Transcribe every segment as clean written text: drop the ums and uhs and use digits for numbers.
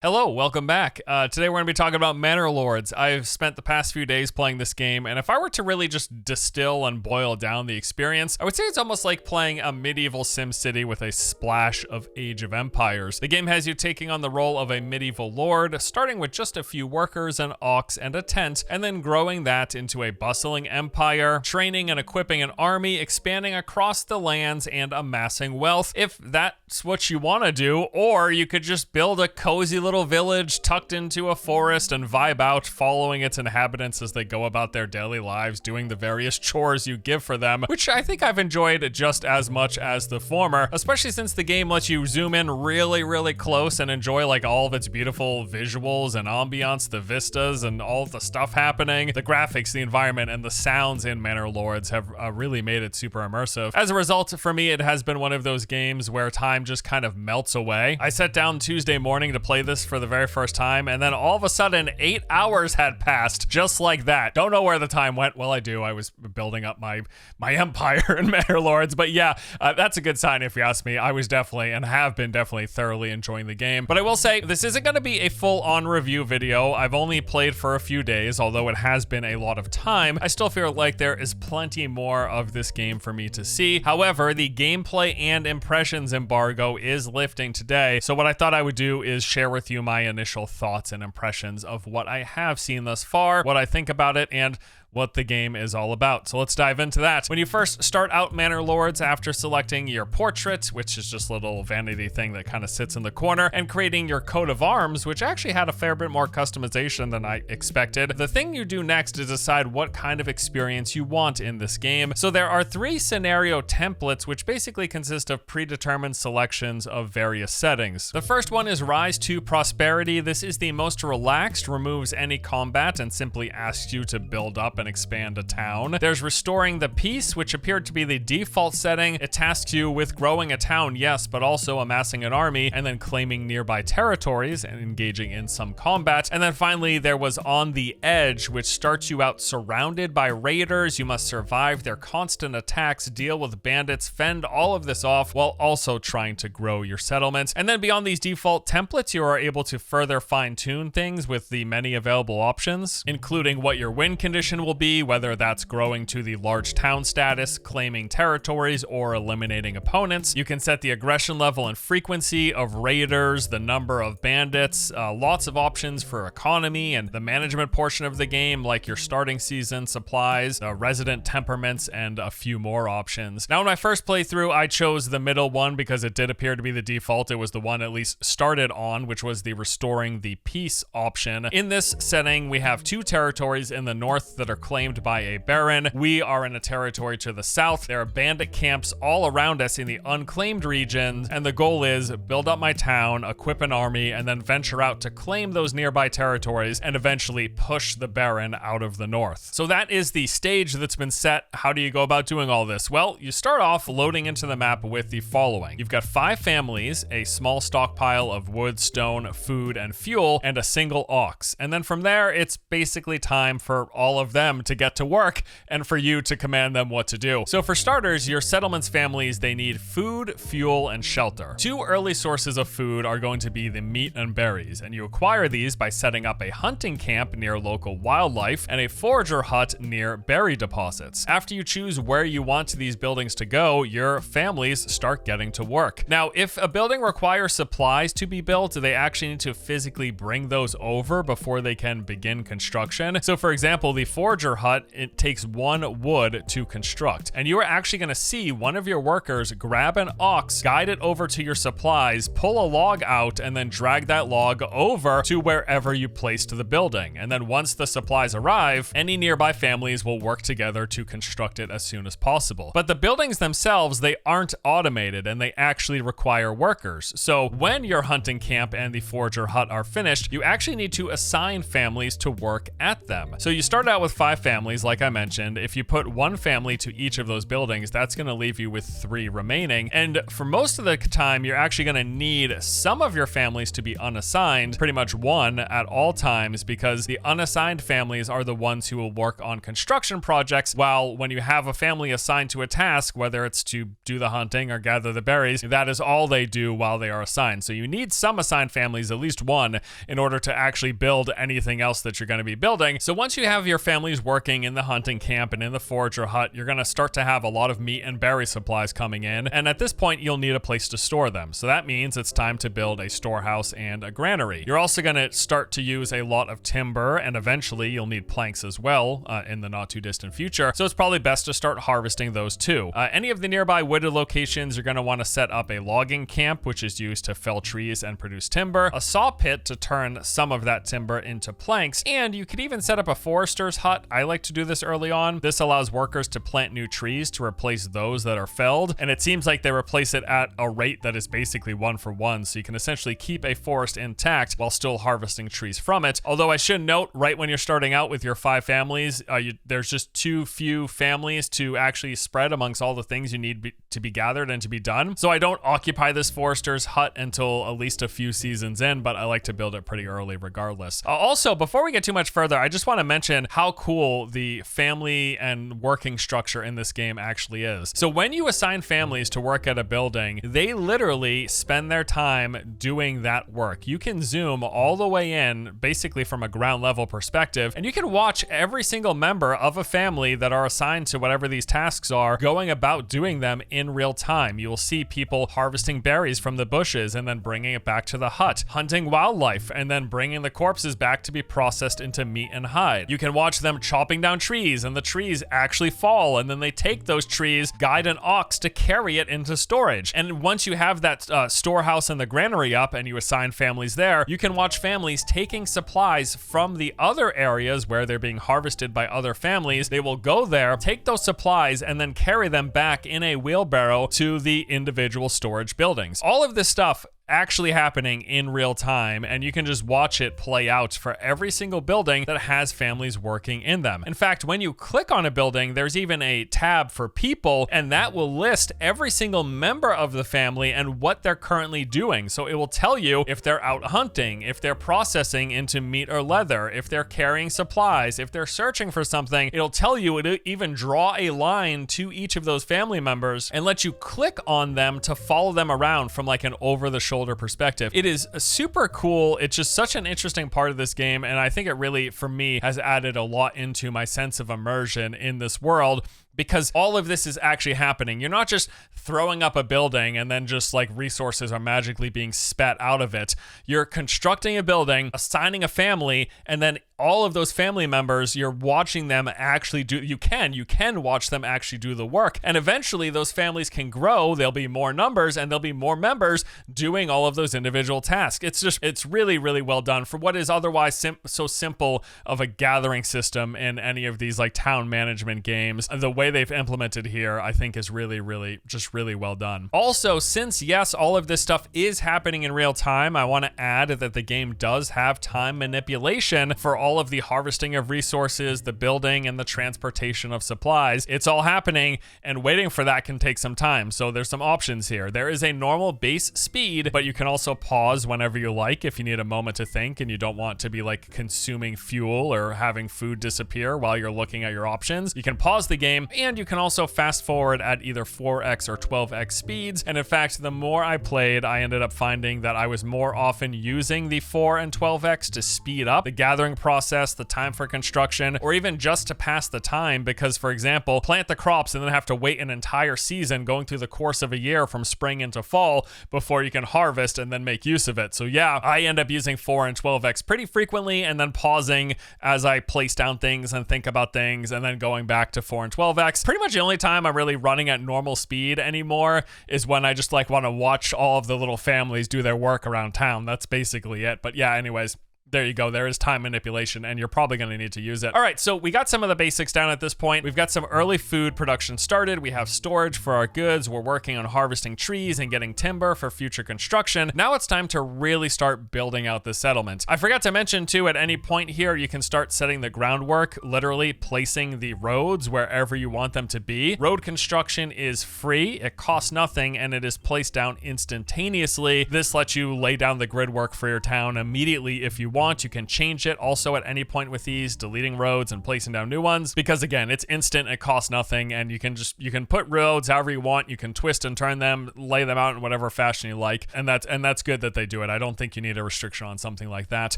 Hello, welcome back. Today we're going to be talking about Manor Lords. I've spent the past few days playing this game, and if I were to really just distill and boil down the experience, I would say it's almost like playing a medieval SimCity with a splash of Age of Empires. The game has you taking on the role of a medieval lord, starting with just a few workers, an ox, and a tent, and then growing that into a bustling empire, training and equipping an army, expanding across the lands, and amassing wealth, if that's what you want to do. Or you could just build a cozy little village tucked into a forest and vibe out, following its inhabitants as they go about their daily lives, doing the various chores you give for them, which I think I've enjoyed just as much as the former, especially since the game lets you zoom in really close and enjoy like all of its beautiful visuals and ambiance, the vistas and all of the stuff happening. The graphics, the environment, and the sounds in Manor Lords have really made it super immersive. As a result, for me, it has been one of those games where time just kind of melts away. I sat down Tuesday morning to play this for the very first time, and then all of a sudden 8 hours had passed just like that. Don't know where the time went. Well, I do. I was building up my empire in Manor Lords, but yeah, that's a good sign if you ask me. I was definitely and have been definitely thoroughly enjoying the game. But I will say this isn't going to be a full-on review video. I've only played for a few days, although it has been a lot of time. I still feel like there is plenty more of this game for me to see. However, the gameplay and impressions embargo is lifting today, so what I thought I would do is share with you my initial thoughts and impressions of what I have seen thus far, what I think about it, and what the game is all about. So let's dive into that. When you first start out Manor Lords, after selecting your portrait, which is just a little vanity thing that kind of sits in the corner, and creating your coat of arms, which actually had a fair bit more customization than I expected, the thing you do next is decide what kind of experience you want in this game. So there are 3 scenario templates, which basically consist of predetermined selections of various settings. The first one is Rise to Prosperity. This is the most relaxed, removes any combat, and simply asks you to build up and expand a town. There's Restoring the Peace, which appeared to be the default setting. It tasks you with growing a town, yes, but also amassing an army and then claiming nearby territories and engaging in some combat. And then finally, there was On the Edge, which starts you out surrounded by raiders. You must survive their constant attacks, deal with bandits, fend all of this off while also trying to grow your settlement. And then beyond these default templates, you are able to further fine-tune things with the many available options, including what your win condition will be, whether that's growing to the large town status, claiming territories, or eliminating opponents. You can set the aggression level and frequency of raiders, the number of bandits, lots of options for economy and the management portion of the game, like your starting season, supplies, resident temperaments, and a few more options. Now, in my first playthrough, I chose the middle one because it did appear to be the default. It was the one at least started on, which was the Restoring the Peace option. In this setting, we have 2 territories in the north that are claimed by a baron. We are in a territory to the south. There are bandit camps all around us in the unclaimed regions, and the goal is build up my town, equip an army, and then venture out to claim those nearby territories and eventually push the baron out of the north. So that is the stage that's been set. How do you go about doing all this? Well, you start off loading into the map with the following. You've got 5 families, a small stockpile of wood, stone, food, and fuel, and a single ox. And then from there, it's basically time for all of them to get to work and for you to command them what to do. So for starters, your settlements families, they need food, fuel, and shelter. 2 early sources of food are going to be the meat and berries, and you acquire these by setting up a hunting camp near local wildlife and a forager hut near berry deposits. After you choose where you want these buildings to go, your families start getting to work. Now, if a building requires supplies to be built, they actually need to physically bring those over before they can begin construction. So for example, the forager hut, it takes 1 wood to construct, and you are actually going to see one of your workers grab an ox, guide it over to your supplies, pull a log out, and then drag that log over to wherever you placed the building. And then once the supplies arrive, any nearby families will work together to construct it as soon as possible. But the buildings themselves, they aren't automated and they actually require workers. So when your hunting camp and the forager hut are finished, you actually need to assign families to work at them. So you start out with 5 5 families, like I mentioned. If you put 1 family to each of those buildings, that's going to leave you with 3 remaining. And for most of the time, you're actually going to need some of your families to be unassigned, pretty much 1 at all times, because the unassigned families are the ones who will work on construction projects, while when you have a family assigned to a task, whether it's to do the hunting or gather the berries, that is all they do while they are assigned. So you need some assigned families, at least 1, in order to actually build anything else that you're going to be building. So once you have your families working in the hunting camp and in the forge or hut, you're going to start to have a lot of meat and berry supplies coming in, and at this point you'll need a place to store them. So that means it's time to build a storehouse and a granary. You're also going to start to use a lot of timber, and eventually you'll need planks as well in the not too distant future. So it's probably best to start harvesting those too. Any of the nearby wooded locations, you're going to want to set up a logging camp, which is used to fell trees and produce timber, a saw pit to turn some of that timber into planks, and you could even set up a forester's hut. I like to do this early on. This allows workers to plant new trees to replace those that are felled, and it seems like they replace it at a rate that is basically 1 for 1, so you can essentially keep a forest intact while still harvesting trees from it. Although I should note, right when you're starting out with your 5 families, there's just too few families to actually spread amongst all the things you need to be gathered and to be done. So I don't occupy this forester's hut until at least a few seasons in, but I like to build it pretty early regardless. Also, before we get too much further, I just want to mention how cool the family and working structure in this game actually is. So when you assign families to work at a building, they literally spend their time doing that work. You can zoom all the way in, basically from a ground level perspective, and you can watch every single member of a family that are assigned to whatever these tasks are going about doing them in real time. You will see people harvesting berries from the bushes and then bringing it back to the hut, hunting wildlife, and then bringing the corpses back to be processed into meat and hide. You can watch them chopping down trees, and the trees actually fall, and then they take those trees, guide an ox to carry it into storage. And once you have that storehouse and the granary up and you assign families there, you can watch families taking supplies from the other areas where they're being harvested by other families. They will go there, take those supplies, and then carry them back in a wheelbarrow to the individual storage buildings. All of this stuff actually happening in real time, and you can just watch it play out for every single building that has families working in them. In fact, when you click on a building, there's even a tab for people, and that will list every single member of the family and what they're currently doing. So it will tell you if they're out hunting, if they're processing into meat or leather, if they're carrying supplies, if they're searching for something. It'll tell you, it'll even draw a line to each of those family members and let you click on them to follow them around from like an over-the-shoulder perspective. It is super cool. It's just such an interesting part of this game, and I think it really, for me, has added a lot into my sense of immersion in this world, because all of this is actually happening. You're not just throwing up a building and then just like resources are magically being spat out of it. You're constructing a building, assigning a family, and then all of those family members, you're watching them actually do, you can watch them actually do the work. And eventually those families can grow, there'll be more numbers, and there'll be more members doing all of those individual tasks. It's really, really well done for what is otherwise so simple of a gathering system in any of these like town management games. The way they've implemented here, I think, is really, really, just really well done. Also, since yes, all of this stuff is happening in real time, I want to add that the game does have time manipulation for all of the harvesting of resources, the building, and the transportation of supplies. It's all happening, and waiting for that can take some time. So there's some options here. There is a normal base speed, but you can also pause whenever you like if you need a moment to think and you don't want to be like consuming fuel or having food disappear while you're looking at your options. You can pause the game, and you can also fast forward at either 4x or 12x speeds. And in fact, the more I played, I ended up finding that I was more often using the 4 and 12x to speed up the gathering process, the time for construction, or even just to pass the time, because for example, plant the crops and then have to wait an entire season going through the course of a year from spring into fall before you can harvest and then make use of it. So yeah, I end up using 4 and 12x pretty frequently, and then pausing as I place down things and think about things, and then going back to 4 and 12x. Pretty much the only time I'm really running at normal speed anymore is when I just like want to watch all of the little families do their work around town. That's basically it. But yeah, anyways, There you go. There is time manipulation, and you're probably going to need to use it. All right, so we got some of the basics down at this point. We've got some early food production started. We have storage for our goods. We're working on harvesting trees and getting timber for future construction. Now it's time to really start building out the settlement. I forgot to mention too, at any point here, you can start setting the groundwork, literally placing the roads wherever you want them to be. Road construction is free. It costs nothing, and it is placed down instantaneously. This lets you lay down the grid work for your town immediately if you want. You can change it also at any point with these, deleting roads and placing down new ones, because again, it's instant, it costs nothing, and you can put roads however you want. You can twist and turn them, lay them out in whatever fashion you like, and that's good that they do it. I don't think you need a restriction on something like that.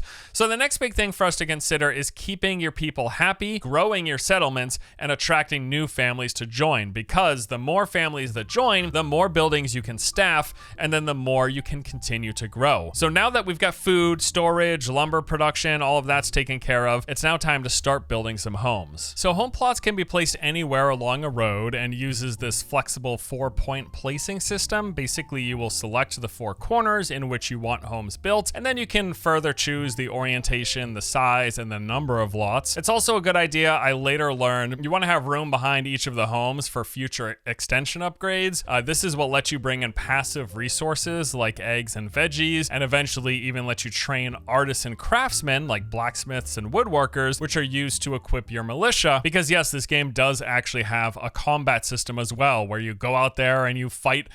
So the next big thing for us to consider is keeping your people happy, growing your settlements, and attracting new families to join, because the more families that join, the more buildings you can staff, and then the more you can continue to grow. So now that we've got food, storage, lumber production, all of that's taken care of, it's now time to start building some homes. So home plots can be placed anywhere along a road and uses this flexible 4-point placing system. Basically, you will select the 4 corners in which you want homes built, and then you can further choose the orientation, the size, and the number of lots. It's also a good idea, I later learned, you want to have room behind each of the homes for future extension upgrades. This is what lets you bring in passive resources like eggs and veggies, and eventually even let you train artisan craftsmen like blacksmiths and woodworkers, which are used to equip your militia. Because yes, this game does actually have a combat system as well, where you go out there and you fight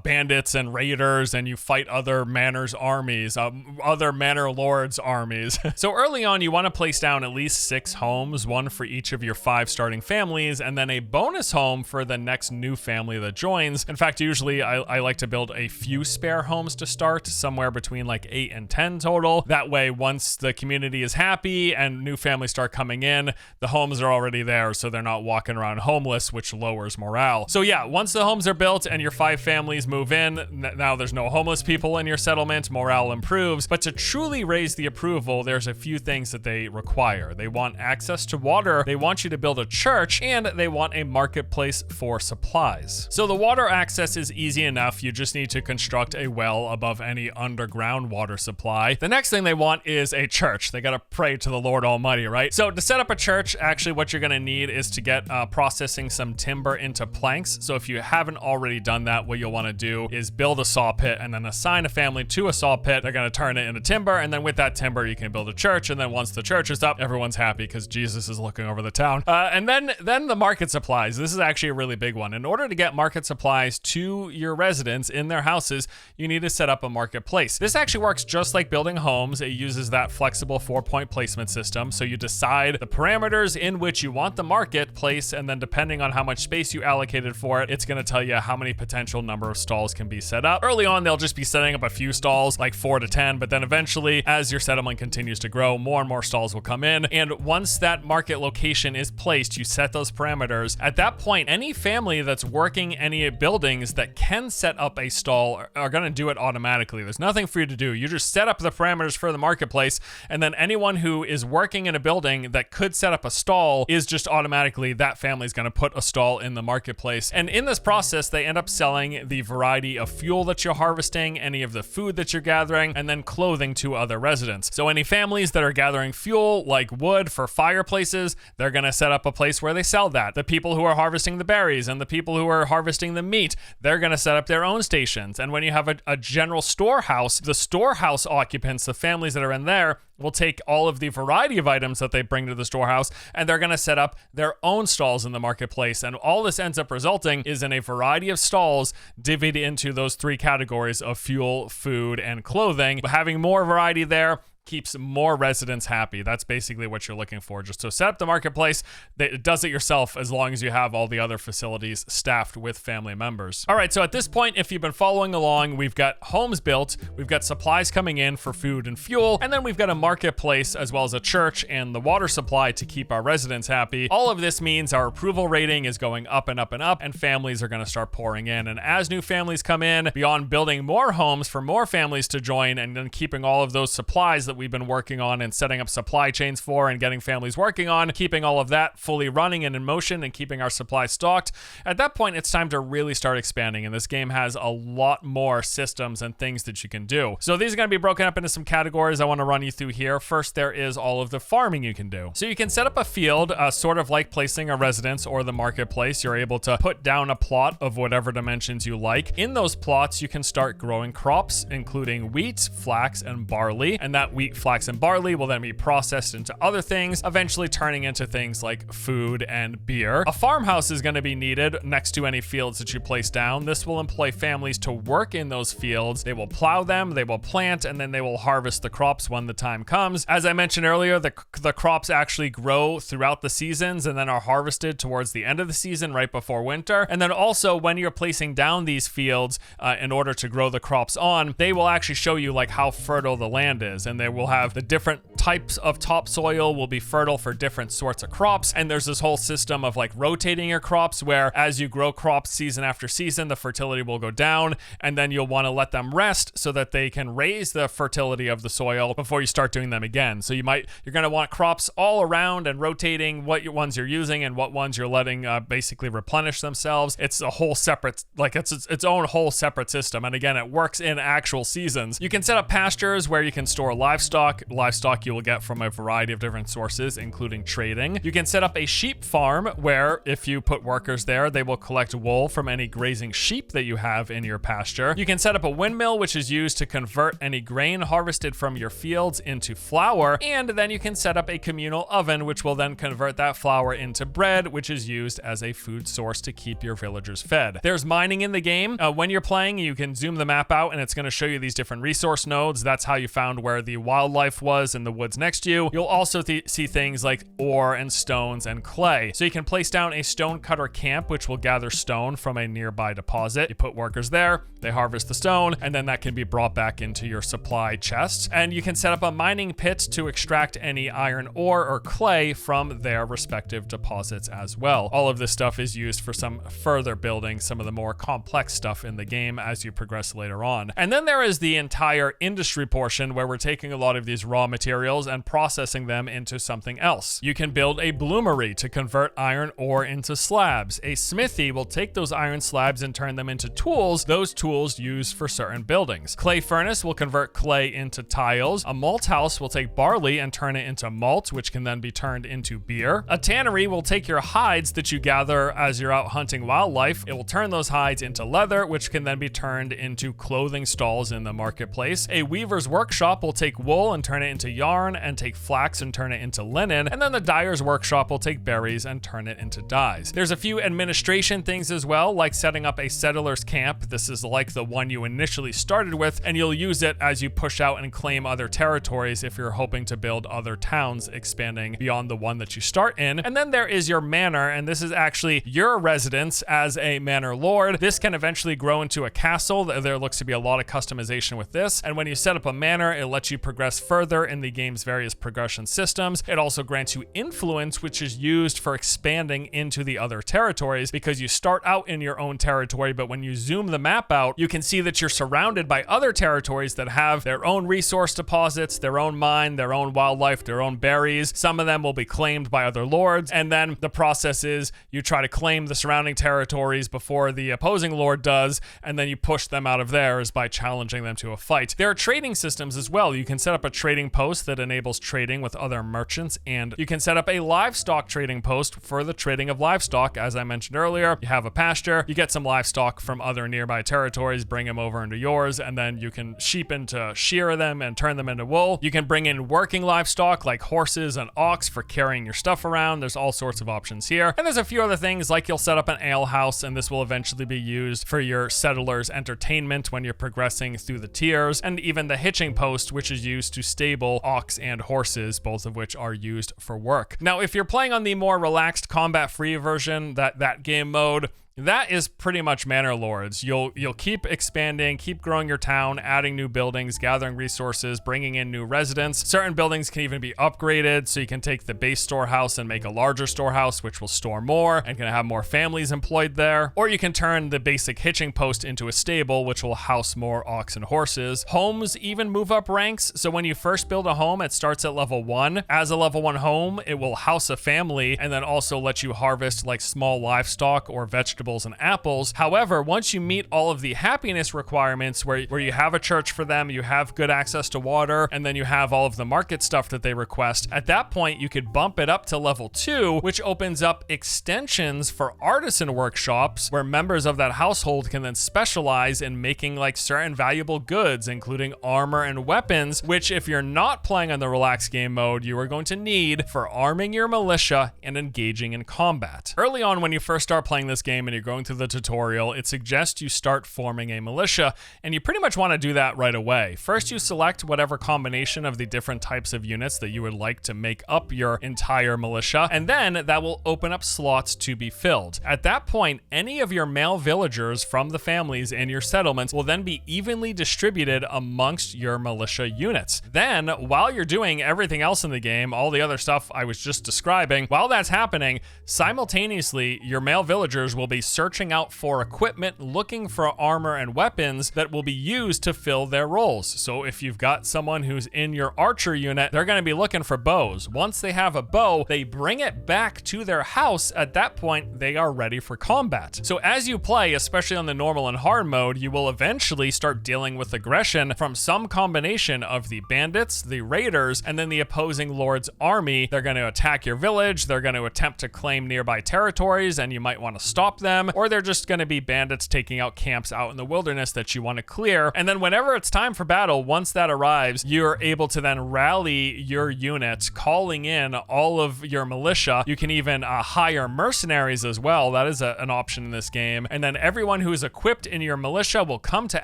bandits and raiders, and you fight other Manor's armies, other Manor Lords' armies. So early on, you want to place down at least 6 homes, one for each of your 5 starting families, and then a bonus home for the next new family that joins. In fact, usually I like to build a few spare homes to start, somewhere between like 8 and 10 total. That way, once the community is happy and new families start coming in, the homes are already there, so they're not walking around homeless, which lowers morale. So yeah, once the homes are built and your 5 families move in, now there's no homeless people in your settlement, morale improves. But to truly raise the approval, there's a few things that they require. They want access to water, they want you to build a church, and they want a marketplace for supplies. So the water access is easy enough. You just need to construct a well above any underground water supply. The next thing they want is a church. They gotta pray to the Lord Almighty, right? So to set up a church, actually what you're gonna need is to get processing some timber into planks. So if you haven't already done that, what you'll wanna do is build a saw pit and then assign a family to a saw pit. They're gonna turn it into timber, and then with that timber, you can build a church. And then once the church is up, everyone's happy because Jesus is looking over the town. And then the market supplies. This is actually a really big one. In order to get market supplies to your residents in their houses, you need to set up a marketplace. This actually works just like building homes. It uses that flexible 4-point placement system. So you decide the parameters in which you want the marketplace, and then depending on how much space you allocated for it, it's going to tell you how many potential number of stalls can be set up. Early on, they'll just be setting up a few stalls, like 4 to 10, but then eventually, as your settlement continues to grow, more and more stalls will come in. And once that market location is placed, you set those parameters. At that point, any family that's working any buildings that can set up a stall are going to do it automatically. There's nothing for you to do. You just set up the parameters for the marketplace, and then anyone who is working in a building that could set up a stall is just automatically, that family's going to put a stall in the marketplace. And in this process, they end up selling the variety of fuel that you're harvesting, any of the food that you're gathering, and then clothing to other residents. So any families that are gathering fuel, like wood for fireplaces, they're going to set up a place where they sell that. The people who are harvesting the berries and the people who are harvesting the meat, they're going to set up their own stations. And when you have a general storehouse, the storehouse occupants, the families that are in there, will take all of the variety of items that they bring to the storehouse, and they're going to set up their own stalls in the marketplace. And all this ends up resulting is in a variety of stalls divvied into those 3 categories of fuel, food, and clothing. But having more variety there keeps more residents happy. That's basically what you're looking for. Just to set up the marketplace, it does it yourself as long as you have all the other facilities staffed with family members. All right, so at this point, if you've been following along, we've got homes built, we've got supplies coming in for food and fuel, and then we've got a marketplace as well as a church and the water supply to keep our residents happy. All of this means our approval rating is going up and up and up, and families are going to start pouring in. And as new families come in, beyond building more homes for more families to join and then keeping all of those supplies that we've been working on and setting up supply chains for and getting families working on, keeping all of that fully running and in motion and keeping our supply stocked, at that point, it's time to really start expanding. And this game has a lot more systems and things that you can do. So these are going to be broken up into some categories I want to run you through here. First, there is all of the farming you can do. So you can set up a field, sort of like placing a residence or the marketplace. You're able to put down a plot of whatever dimensions you like. In those plots, you can start growing crops, including wheat, flax, and barley. And that wheat, flax, and barley will then be processed into other things, eventually turning into things like food and beer. A farmhouse is going to be needed next to any fields that you place down. This will employ families to work in those fields. They will plow them, they will plant, and then they will harvest the crops when the time comes. As I mentioned earlier, the crops actually grow throughout the seasons and then are harvested towards the end of the season, right before winter. And then also when you're placing down these fields in order to grow the crops on, they will actually show you like how fertile the land is, and they will have the different types of topsoil will be fertile for different sorts of crops. And there's this whole system of like rotating your crops, where as you grow crops season after season, the fertility will go down, and then you'll want to let them rest so that they can raise the fertility of the soil before you start doing them again. So you're going to want crops all around and rotating what ones you're using and what ones you're letting basically replenish themselves. It's a whole separate, like it's its own whole separate system. And again, it works in actual seasons. You can set up pastures where you can store livestock. Livestock you will get from a variety of different sources, including trading. You can set up a sheep farm where if you put workers there, they will collect wool from any grazing sheep that you have in your pasture. You can set up a windmill, which is used to convert any grain harvested from your fields into flour. And then you can set up a communal oven, which will then convert that flour into bread, which is used as a food source to keep your villagers fed. There's mining in the game. When you're playing, you can zoom the map out and it's going to show you these different resource nodes. That's how you found where the wildlife was in the woods next to you. You'll also see things like ore and stones and clay. So you can place down a stone cutter camp, which will gather stone from a nearby deposit. You put workers there, they harvest the stone, and then that can be brought back into your supply chests. And you can set up a mining pit to extract any iron ore or clay from their respective deposits as well. All of this stuff is used for some further building, some of the more complex stuff in the game as you progress later on. And then there is the entire industry portion where we're taking a lot of these raw materials and processing them into something else. You can build a bloomery to convert iron ore into slabs. A smithy will take those iron slabs and turn them into tools, those tools used for certain buildings. Clay furnace will convert clay into tiles. A malt house will take barley and turn it into malt, which can then be turned into beer. A tannery will take your hides that you gather as you're out hunting wildlife. It will turn those hides into leather, which can then be turned into clothing stalls in the marketplace. A weaver's workshop will take wool and turn it into yarn, and take flax and turn it into linen. And then the dyer's workshop will take berries and turn it into dyes. There's a few administration things as well, like setting up a settler's camp. This is like the one you initially started with, and you'll use it as you push out and claim other territories if you're hoping to build other towns, expanding beyond the one that you start in. And then there is your manor, and this is actually your residence as a manor lord. This can eventually grow into a castle. There looks to be a lot of customization with this. And when you set up a manor, it lets you progress further in the game's various progression systems. It also grants you influence, which is used for expanding into the other territories, because you start out in your own territory, but when you zoom the map out, you can see that you're surrounded by other territories that have their own resource deposits, their own mine, their own wildlife, their own berries. Some of them will be claimed by other lords, and then the process is you try to claim the surrounding territories before the opposing lord does, and then you push them out of theirs by challenging them to a fight. There are trading systems as well. You can set up a trading post that enables trading with other merchants, and you can set up a livestock trading post for the trading of livestock. As I mentioned earlier, you have a pasture, you get some livestock from other nearby territories, bring them over into yours, and then you can sheep into shear them and turn them into wool. You can bring in working livestock like horses and ox for carrying your stuff around. There's all sorts of options here. And there's a few other things, like you'll set up an ale house, and this will eventually be used for your settlers' entertainment when you're progressing through the tiers, and even the hitching post, which is used to stable ox and horses, both of which are used for work. Now, if you're playing on the more relaxed combat-free version, that game mode, that is pretty much Manor Lords. You'll keep expanding, keep growing your town, adding new buildings, gathering resources, bringing in new residents. Certain buildings can even be upgraded, so you can take the base storehouse and make a larger storehouse, which will store more and can have more families employed there. Or you can turn the basic hitching post into a stable, which will house more ox and horses. Homes even move up ranks, so when you first build a home, it starts at level 1. As a level 1 home, it will house a family and then also let you harvest like small livestock or vegetables and apples. However, once you meet all of the happiness requirements where you have a church for them, you have good access to water, and then you have all of the market stuff that they request, at that point you could bump it up to level 2, which opens up extensions for artisan workshops where members of that household can then specialize in making like certain valuable goods, including armor and weapons, which if you're not playing on the relaxed game mode, you are going to need for arming your militia and engaging in combat. Early on when you first start playing this game and you're going through the tutorial, it suggests you start forming a militia, and you pretty much want to do that right away. First, you select whatever combination of the different types of units that you would like to make up your entire militia, and then that will open up slots to be filled. At that point, any of your male villagers from the families in your settlements will then be evenly distributed amongst your militia units. Then, while you're doing everything else in the game, all the other stuff I was just describing, while that's happening, simultaneously, your male villagers will be searching out for equipment, looking for armor and weapons that will be used to fill their roles. So if you've got someone who's in your archer unit, they're going to be looking for bows. Once they have a bow, they bring it back to their house. At that point, they are ready for combat. So as you play, especially on the normal and hard mode, you will eventually start dealing with aggression from some combination of the bandits, the raiders, and then the opposing lord's army. They're going to attack your village, they're going to attempt to claim nearby territories, and you might want to stop them, or they're just going to be bandits taking out camps out in the wilderness that you want to clear. And then whenever it's time for battle, once that arrives, you're able to then rally your unit, calling in all of your militia. You can even hire mercenaries as well. That is an option in this game. And then everyone who is equipped in your militia will come to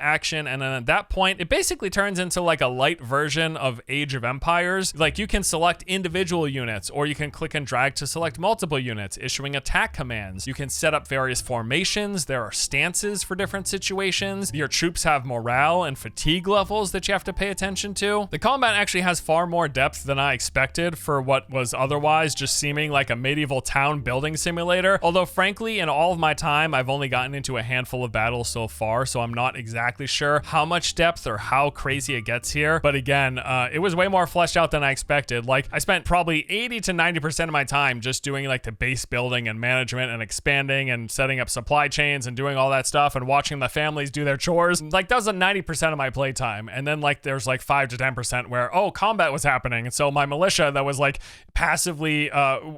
action, and then at that point, it basically turns into like a light version of Age of Empires. Like you can select individual units, or you can click and drag to select multiple units, issuing attack commands. You can set up various formations. There are stances for different situations. Your troops have morale and fatigue levels that you have to pay attention to. The combat actually has far more depth than I expected for what was otherwise just seeming like a medieval town building simulator. Although frankly, in all of my time, I've only gotten into a handful of battles so far, so I'm not exactly sure how much depth or how crazy it gets here. But again, it was way more fleshed out than I expected. Like I spent probably 80 to 90% of my time just doing like the base building and management and expanding and setting up supply chains and doing all that stuff and watching the families do their chores. Like that was 90% of my playtime. And then like there's like 5 to 10% where, oh, combat was happening. And so my militia that was like passively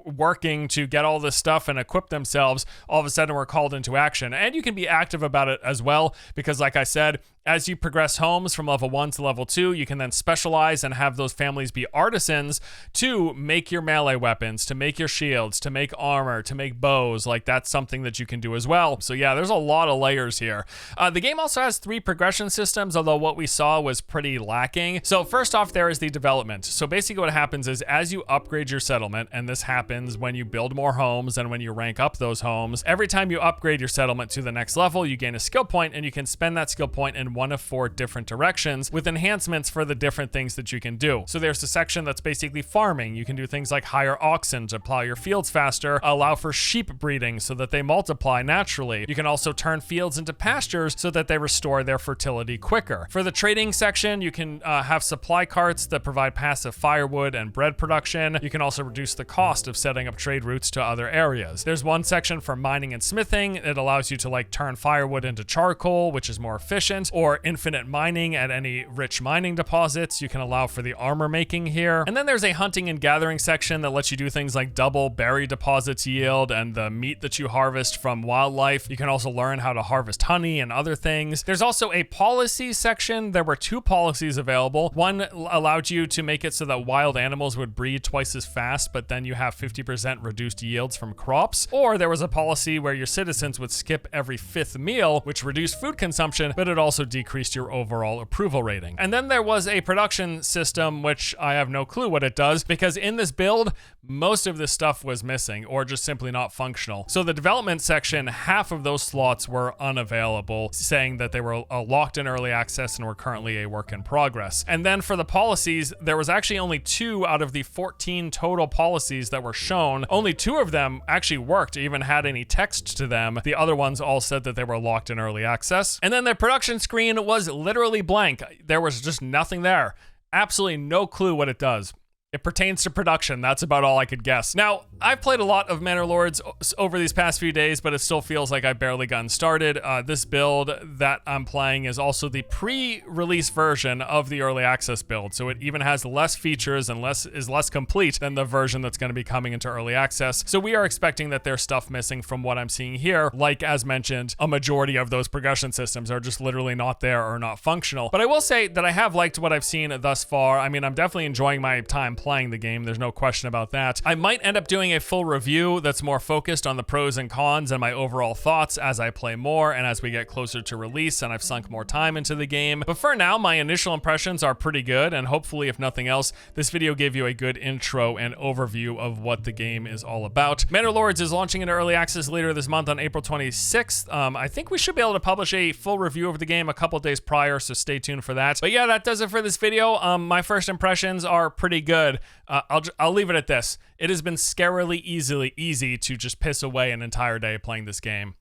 working to get all this stuff and equip themselves, all of a sudden were called into action. And you can be active about it as well, because like I said, as you progress homes from level 1 to level 2, you can then specialize and have those families be artisans to make your melee weapons, to make your shields, to make armor, to make bows. Like that's something that you can do as well. So yeah, there's a lot of layers here. The game also has 3 progression systems, although what we saw was pretty lacking. So first off, there is the development. So basically what happens is as you upgrade your settlement, and this happens when you build more homes and when you rank up those homes, every time you upgrade your settlement to the next level, you gain a skill point, and you can spend that skill point in one of 4 different directions with enhancements for the different things that you can do. So there's a section that's basically farming. You can do things like hire oxen to plow your fields faster, allow for sheep breeding so that they multiply naturally. You can also turn fields into pastures so that they restore their fertility quicker. For the trading section, you can have supply carts that provide passive firewood and bread production. You can also reduce the cost of setting up trade routes to other areas. There's one section for mining and smithing. It allows you to like turn firewood into charcoal, which is more efficient, or infinite mining at any rich mining deposits. You can allow for the armor making here. And then there's a hunting and gathering section that lets you do things like double berry deposits yield and the meat that you harvest from wildlife. You can also learn how to harvest honey and other things. There's also a policy section. There were 2 policies available. One allowed you to make it so that wild animals would breed twice as fast, but then you have 50% reduced yields from crops. Or there was a policy where your citizens would skip every 5th meal, which reduced food consumption, but it also decreased your overall approval rating. And then there was a production system, which I have no clue what it does, because in this build, most of this stuff was missing or just simply not functional. So the development section, half of those slots were unavailable, saying that they were locked in early access and were currently a work in progress. And then for the policies, there was actually only 2 out of the 14 total policies that were shown. Only 2 of them actually worked, even had any text to them. The other ones all said that they were locked in early access. And then the production screen was literally blank. There was just nothing there. Absolutely no clue what it does. It pertains to production. That's about all I could guess. Now, I've played a lot of Manor Lords over these past few days, but it still feels like I've barely gotten started. This build that I'm playing is also the pre-release version of the early access build, so it even has less features and is less complete than the version that's going to be coming into early access. So we are expecting that there's stuff missing from what I'm seeing here. Like, as mentioned, a majority of those progression systems are just literally not there or not functional. But I will say that I have liked what I've seen thus far. I mean, I'm definitely enjoying my time playing the game. There's no question about that. I might end up doing a full review that's more focused on the pros and cons and my overall thoughts as I play more and as we get closer to release and I've sunk more time into the game. But for now, my initial impressions are pretty good, and hopefully, if nothing else, this video gave you a good intro and overview of what the game is all about. Manor Lords is launching into early access later this month on April 26th. I think we should be able to publish a full review of the game a couple days prior, so stay tuned for that. But yeah, that does it for this video. My first impressions are pretty good. I'll leave it at this. It has been scarily easy to just piss away an entire day playing this game.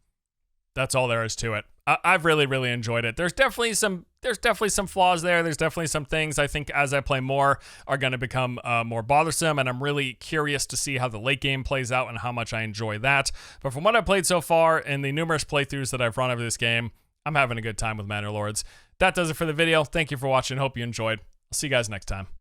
That's all there is to it. I've really enjoyed it. There's definitely some flaws there. There's definitely some things I think as I play more are going to become more bothersome, and I'm really curious to see how the late game plays out and how much I enjoy that. But from what I've played so far and the numerous playthroughs that I've run of this game, I'm having a good time with Manor Lords. That does it for the video. Thank you for watching. Hope you enjoyed. I'll see you guys next time.